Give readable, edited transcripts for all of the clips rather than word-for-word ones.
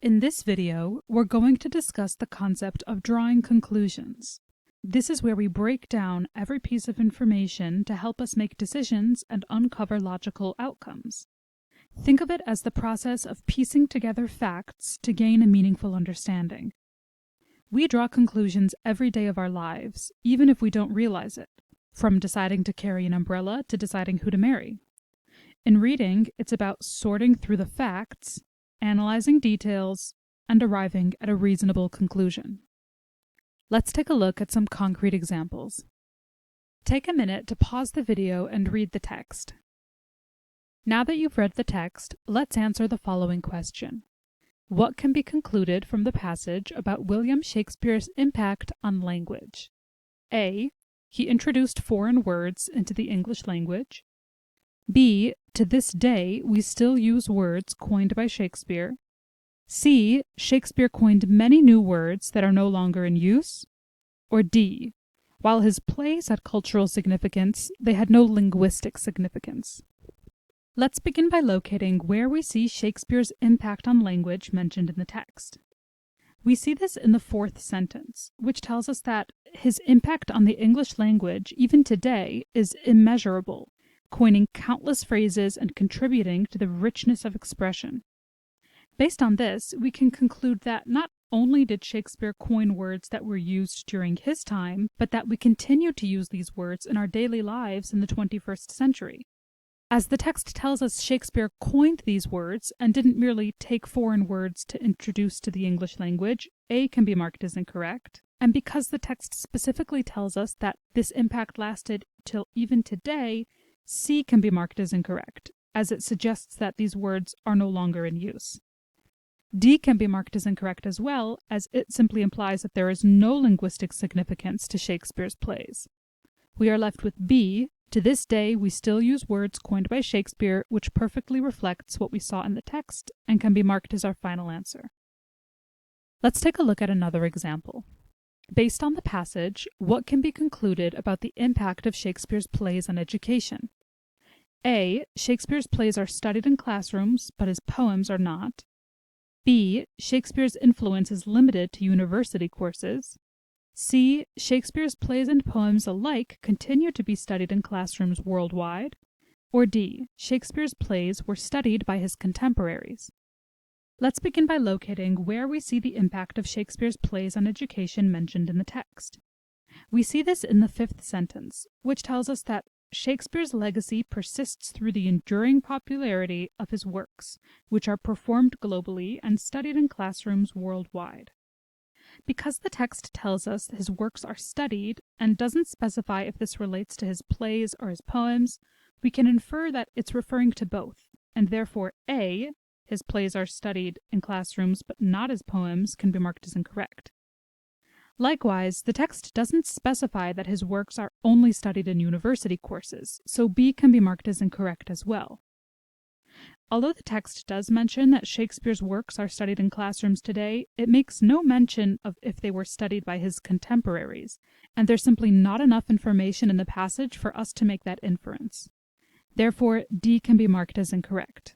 In this video, we're going to discuss the concept of drawing conclusions. This is where we break down every piece of information to help us make decisions and uncover logical outcomes. Think of it as the process of piecing together facts to gain a meaningful understanding. We draw conclusions every day of our lives, even if we don't realize it, from deciding to carry an umbrella to deciding who to marry. In reading, it's about sorting through the facts, analyzing details, and arriving at a reasonable conclusion. Let's take a look at some concrete examples. Take a minute to pause the video and read the text. Now that you've read the text, let's answer the following question. What can be concluded from the passage about William Shakespeare's impact on language? A. He introduced foreign words into the English language. B. To this day, we still use words coined by Shakespeare. C. Shakespeare coined many new words that are no longer in use. Or D. While his plays had cultural significance, they had no linguistic significance. Let's begin by locating where we see Shakespeare's impact on language mentioned in the text. We see this in the fourth sentence, which tells us that his impact on the English language, even today, is immeasurable, coining countless phrases and contributing to the richness of expression. Based on this, we can conclude that not only did Shakespeare coin words that were used during his time, but that we continue to use these words in our daily lives in the 21st century. As the text tells us, Shakespeare coined these words and didn't merely take foreign words to introduce to the English language, A can be marked as incorrect. And because the text specifically tells us that this impact lasted till even today, C can be marked as incorrect, as it suggests that these words are no longer in use. D can be marked as incorrect as well, as it simply implies that there is no linguistic significance to Shakespeare's plays. We are left with B. To this day, we still use words coined by Shakespeare, which perfectly reflects what we saw in the text and can be marked as our final answer. Let's take a look at another example. Based on the passage, what can be concluded about the impact of Shakespeare's plays on education? A. Shakespeare's plays are studied in classrooms, but his poems are not. B. Shakespeare's influence is limited to university courses. C. Shakespeare's plays and poems alike continue to be studied in classrooms worldwide. Or D. Shakespeare's plays were studied by his contemporaries. Let's begin by locating where we see the impact of Shakespeare's plays on education mentioned in the text. We see this in the fifth sentence, which tells us that Shakespeare's legacy persists through the enduring popularity of his works, which are performed globally and studied in classrooms worldwide. Because the text tells us his works are studied and doesn't specify if this relates to his plays or his poems, we can infer that it's referring to both, and therefore A, his plays are studied in classrooms but not his poems, can be marked as incorrect. Likewise, the text doesn't specify that his works are only studied in university courses, so B can be marked as incorrect as well. Although the text does mention that Shakespeare's works are studied in classrooms today, it makes no mention of if they were studied by his contemporaries, and there's simply not enough information in the passage for us to make that inference. Therefore, D can be marked as incorrect.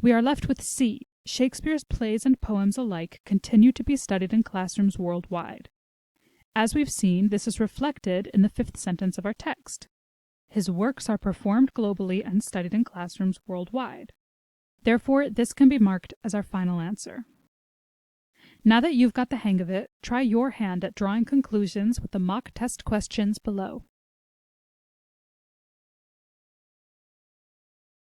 We are left with C. Shakespeare's plays and poems alike continue to be studied in classrooms worldwide. As we've seen, this is reflected in the fifth sentence of our text. His works are performed globally and studied in classrooms worldwide. Therefore, this can be marked as our final answer. Now that you've got the hang of it, try your hand at drawing conclusions with the mock test questions below.